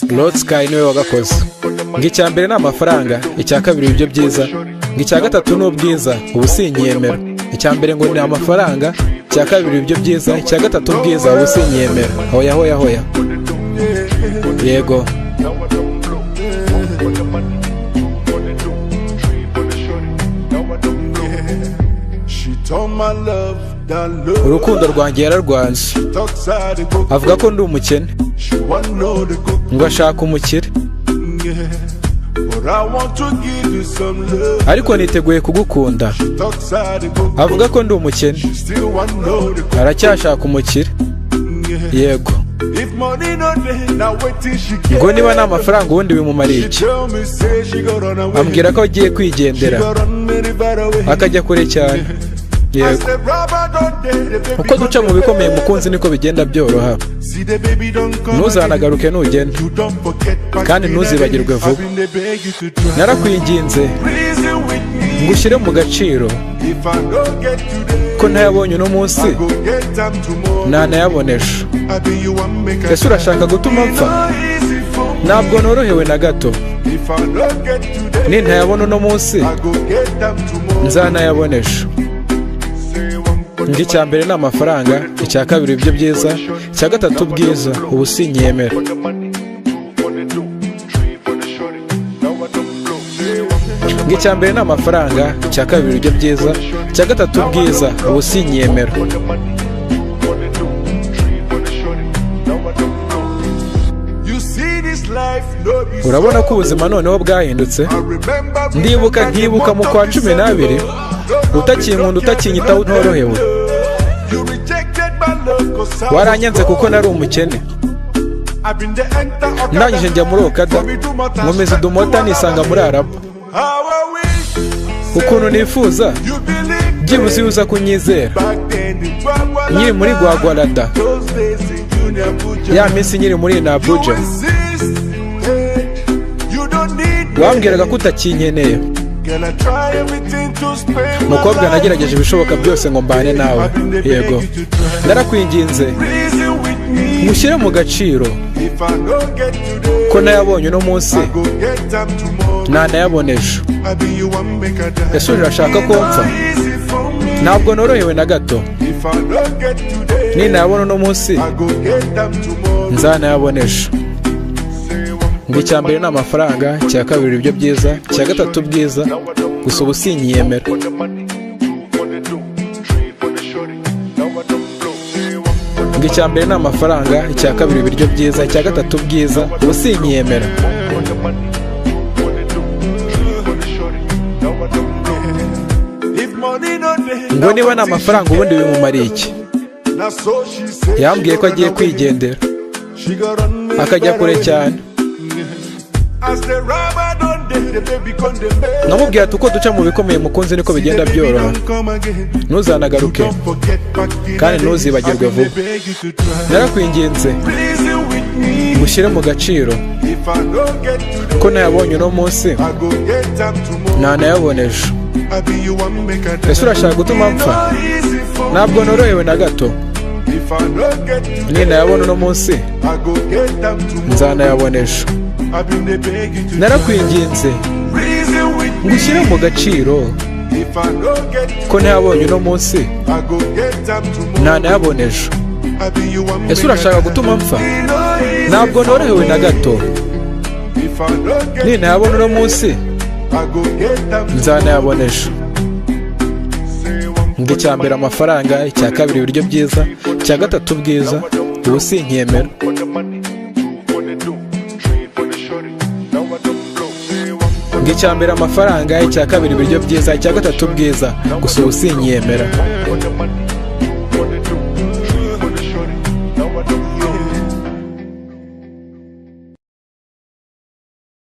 Lord Sky niwe wagakoze. Ngicya mbere ni amafaranga, icya kabiri ibyo byiza, ngicya gatatu ni ubwiza, ubu sinyemera. Icya mbere ngo ni amafaranga, icya kabiri ibyo byiza, icya gatatu ubwiza, ubu sinyemera. Hoya hoya hoya. Yego. Urukundo rwanjye yararwanze, avuga ko ndi umukene, ngo ashaka umukire, ariko niteguye kugukunda. Avuga ko ndi umukene, aracyashaka umukire. Yego. Ngo niba nta mafaranga ubundi bimumariye iki? Ambwira ko agiye kwigendera akajya kure cyane. Yego. Uko duca mu bikomeye mukunzi niko bigenda byoroha. Ntuzanagaruke nugenda, kandi ntuzibagirwe vuba. Narakwinginze ngushyire mu gaciro, ko ntayabonye uno munsi ntanayabonesha. Ese urashaka gutuma mpfa? Ntabwo norohewe na gato. Nintayabona uno munsi nzanayabonesha. Ngicya mbere ni amafaranga, icya kabiri ibyo byiza, icya gatatu ubwiza, ubu sinyemera. Ngicya mbere ni amafaranga, icya kabiri ibyo byiza, icya gatatu ubwiza, ubu sinyemera. Urabona ko ubuzima noneho bwahindutse? Ndibuka nkibuka mu kwa 12 utakinkunda utakinyitaho ntorohewe. Waranyanze kuko nari umukene. Ndangije njya muri Okada, nkomeza udumota nisanga muri Araba. Ukuntu nifuza byibuze uza kunyizera. Nyiri muri Gwagwarada, ya minsi nyiri muri Abuja, wambwiraga ko utakinkeneye. Mukobwa, nagerageje ibishoboka byose ngo mbane nawe. Yego. Narakwinginze ngushyire mu gaciro, ko nayabonye uno munsi ntanayabonesha. Ese urashaka ko mpfa? Ntabwo norohewe na gato. Ninayabona uno munsi nzanayabonesha. Ngicya mbere ni amafaranga, icya kabiri ibyo byiza, icya gatatu ubwiza, gusa ubu sinyemera. Ngicya mbere ni amafaranga, icya kabiri ibiryo byiza, icya gatatu ubwiza, ubu sinyemera. Ngo niba nta mafaranga ubundi bimumariye iki? Yambwiye ko agiye kwigendera akajya kure cyane. Namubwira ati uko duca mu bikomeye mukunzi niko bigenda byoroha. Ntuzanagaruke, kandi ntuzibagirwe vuba. Narakwinginze ngushyire mu gaciro, ko nayabonye uno munsi ntanayabonesha. Ese urashaka gutuma mpfa? Ntabwo norohewe na gato. Ninayabona uno munsi nzanayabonesha. Narakwinginze ngushyire mu gaciro, ko ntayabonye uno munsi ntanayabonesha. Ese urashaka gutuma mpfa? Ntabwo norohewe na gato. Ninayabona uno munsi nzanayabonesha. Ngicya mbere amafaranga, icya kabiri ibiryo byiza, icya gatatu ubwiza, ubu sinyemera. Ngicya mbere amafaranga, icya kabiri ibiryo byiza, icya gatatu ubwiza, gusa ubu sinyemera.